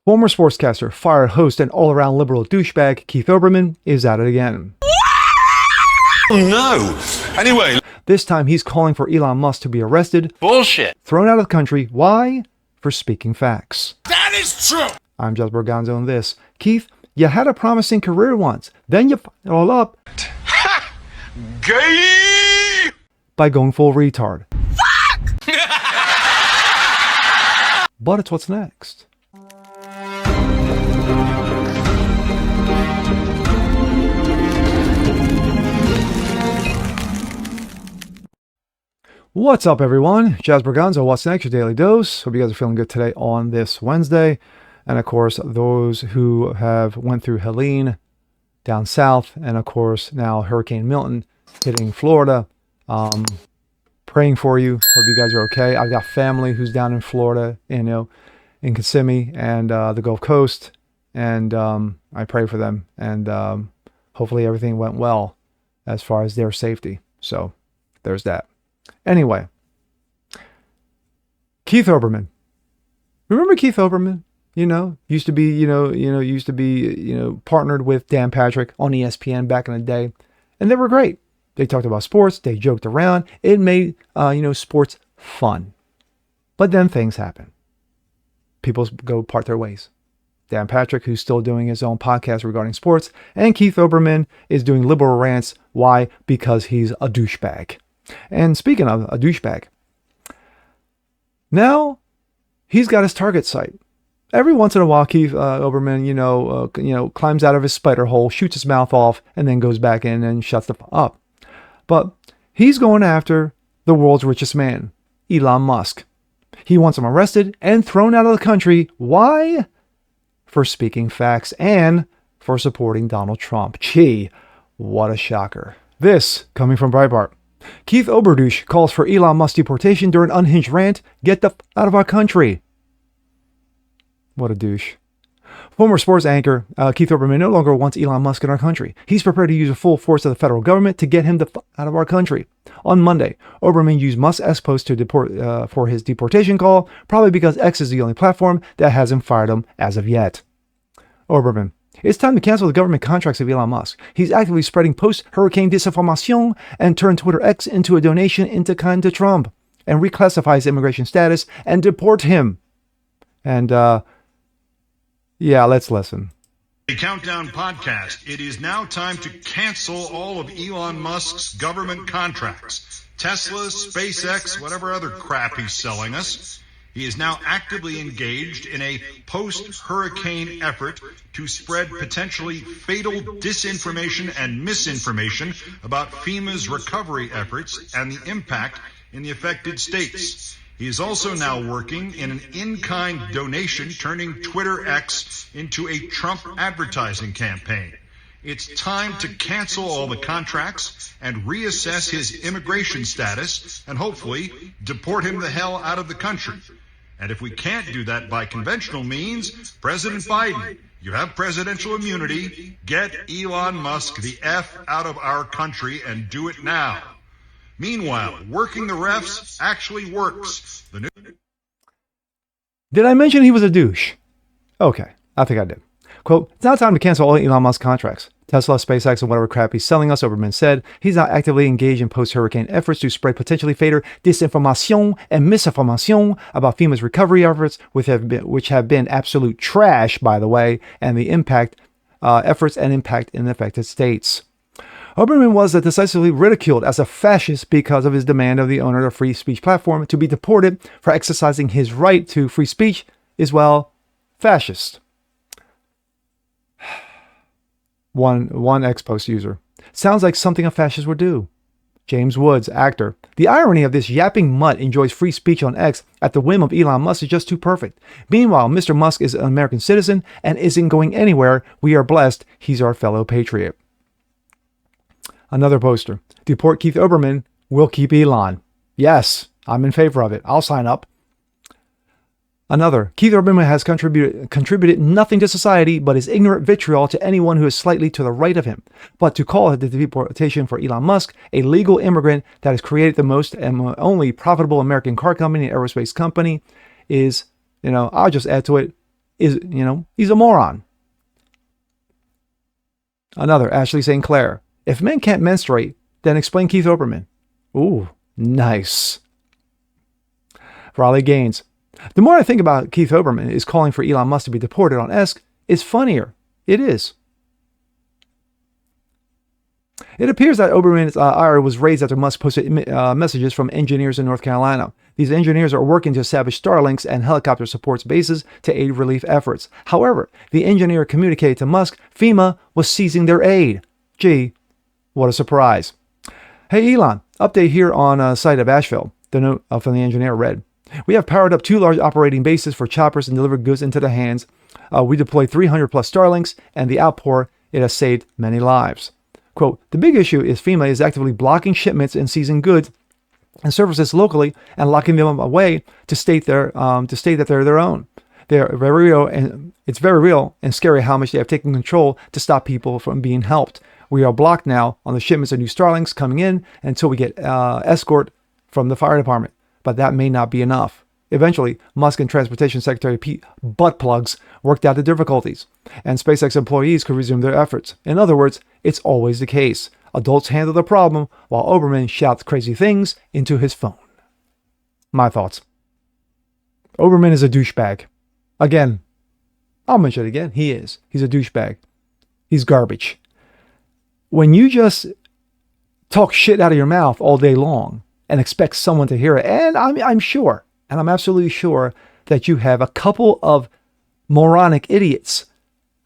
Former sportscaster, fired host, and all-around liberal douchebag Keith Olbermann is at it again. Oh no! Anyway. This time he's calling for Elon Musk to be arrested. Bullshit! Thrown out of the country. Why? For speaking facts. That is true! I'm Just Borgonzo and this. Keith, you had a promising career once. Then you f***ed it all up. Ha! Gay! By going full retard. Fuck! But it's what's next. What's up, everyone? Jazz Borgonzo, what's next? Your daily dose. Hope you guys are feeling good today on this Wednesday. And of course, those who have went through Helene down south, and of course now Hurricane Milton hitting Florida. Praying for you. Hope you guys are okay. I've got family who's down in Florida, in Kissimmee and the Gulf Coast, and I pray for them. And hopefully everything went well as far as their safety. So there's that. Anyway, Keith Olbermann. Remember Keith Olbermann? Used to be partnered with Dan Patrick on ESPN back in the day, and they were great. They talked about sports. They joked around. It made sports fun. But then things happen. People go part their ways. Dan Patrick, who's still doing his own podcast regarding sports, and Keith Olbermann is doing liberal rants. Why? Because he's a douchebag. And speaking of a douchebag, now he's got his target site. Every once in a while, Keith Olbermann, climbs out of his spider hole, shoots his mouth off, and then goes back in and shuts up. But he's going after the world's richest man, Elon Musk. He wants him arrested and thrown out of the country. Why? For speaking facts and for supporting Donald Trump. Gee, what a shocker. This coming from Breitbart. Keith Olbermann calls for Elon Musk deportation during unhinged rant. Get the f*** out of our country. What a douche. Former sports anchor Keith Olbermann no longer wants Elon Musk in our country. He's prepared to use the full force of the federal government to get him the f*** out of our country. On Monday, Olbermann used Musk's X post to for his deportation call, probably because X is the only platform that hasn't fired him as of yet. Olbermann. It's time to cancel the government contracts of Elon Musk. He's actively spreading post-hurricane disinformation and turned Twitter X into a donation into kind to Trump and reclassify his immigration status and deport him. And, let's listen. A Countdown podcast. It is now time to cancel all of Elon Musk's government contracts. Tesla, SpaceX, whatever other crap he's selling us. He is now actively engaged in a post-hurricane effort to spread potentially fatal disinformation and misinformation about FEMA's recovery efforts and the impact in the affected states. He is also now working in an in-kind donation, turning Twitter X into a Trump advertising campaign. It's time to cancel all the contracts and reassess his immigration status and hopefully deport him the hell out of the country. And if we can't do that by conventional means, President Biden, you have presidential immunity. Get Elon Musk the F out of our country and do it now. Meanwhile, working the refs actually works. Did I mention he was a douche? Okay, I think I did. Quote, it's now time to cancel all Elon Musk contracts. Tesla, SpaceX, and whatever crap he's selling us, Olbermann said. He's now actively engaged in post-hurricane efforts to spread potentially fatal disinformation and misinformation about FEMA's recovery efforts, which have been absolute trash, by the way, and the impact efforts and impact in the affected states. Olbermann was decisively ridiculed as a fascist because of his demand of the owner of the free speech platform to be deported for exercising his right to free speech is, well, fascist. One X-Post user. Sounds like something a fascist would do. James Woods, actor. The irony of this yapping mutt enjoys free speech on X at the whim of Elon Musk is just too perfect. Meanwhile, Mr. Musk is an American citizen and isn't going anywhere. We are blessed. He's our fellow patriot. Another poster. Deport Keith Olbermann. We'll keep Elon. Yes, I'm in favor of it. I'll sign up. Another, Keith Olbermann has contributed nothing to society but his ignorant vitriol to anyone who is slightly to the right of him. But to call the deportation for Elon Musk, a legal immigrant that has created the most and only profitable American car company and aerospace company, is, I'll just add to it, is, he's a moron. Another, Ashley St. Clair. If men can't menstruate, then explain Keith Olbermann. Ooh, nice. Raleigh Gaines. The more I think about Keith Olbermann is calling for Elon Musk to be deported on X, it's funnier. It is. It appears that Olbermann's ire was raised after Musk posted messages from engineers in North Carolina. These engineers are working to establish Starlinks and helicopter support bases to aid relief efforts. However, the engineer communicated to Musk FEMA was ceasing their aid. Gee, what a surprise. Hey Elon, update here on site of Asheville. The note from the engineer read, we have powered up 2 large operating bases for choppers and delivered goods into the hands. We deployed 300 plus Starlinks, and the outpour, it has saved many lives. Quote, the big issue is FEMA is actively blocking shipments and seizing goods and services locally and locking them away to state that they're their own. They're very real, and it's very real and scary how much they have taken control to stop people from being helped. We are blocked now on the shipments of new Starlinks coming in until we get escort from the fire department. But that may not be enough. Eventually, Musk and Transportation Secretary Pete Buttplugs worked out the difficulties, and SpaceX employees could resume their efforts. In other words, it's always the case. Adults handle the problem while Olbermann shouts crazy things into his phone. My thoughts. Olbermann is a douchebag. Again, I'll mention it again. He is. He's a douchebag. He's garbage. When you just talk shit out of your mouth all day long and expect someone to hear it, and I'm sure, and I'm absolutely sure that you have a couple of moronic idiots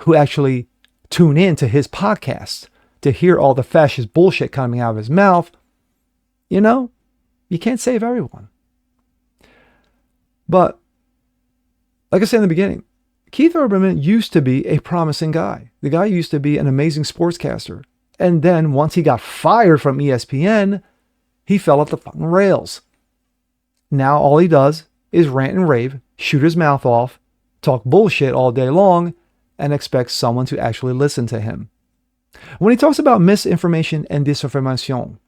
who actually tune in to his podcast to hear all the fascist bullshit coming out of his mouth. You can't save everyone. But, like I said in the beginning, Keith Olbermann used to be a promising guy. The guy used to be an amazing sportscaster. And then once he got fired from ESPN, he fell off the fucking rails. Now all he does is rant and rave, shoot his mouth off, talk bullshit all day long, and expect someone to actually listen to him. When he talks about misinformation and disinformation,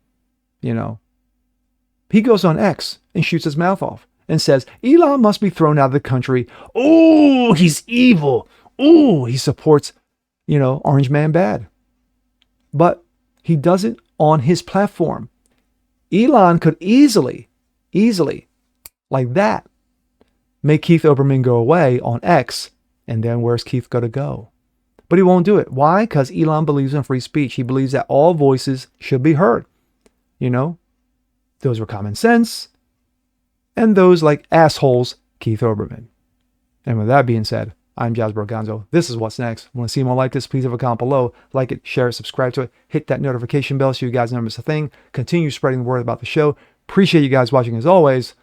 he goes on X and shoots his mouth off and says, Elon must be thrown out of the country. Oh, he's evil. Oh, he supports, Orange Man bad. But he does it on his platform. Elon could easily, like that, make Keith Olbermann go away on X, and then where's Keith going to go? But he won't do it. Why? Because Elon believes in free speech. He believes that all voices should be heard. Those were common sense, and those like assholes, Keith Olbermann. And with that being said, I'm Jasper Gonzo. This is What's Next. Want to see more like this? Please have a comment below. Like it, share it, subscribe to it. Hit that notification bell so you guys never miss a thing. Continue spreading the word about the show. Appreciate you guys watching as always.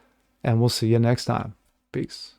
And we'll see you next time. Peace.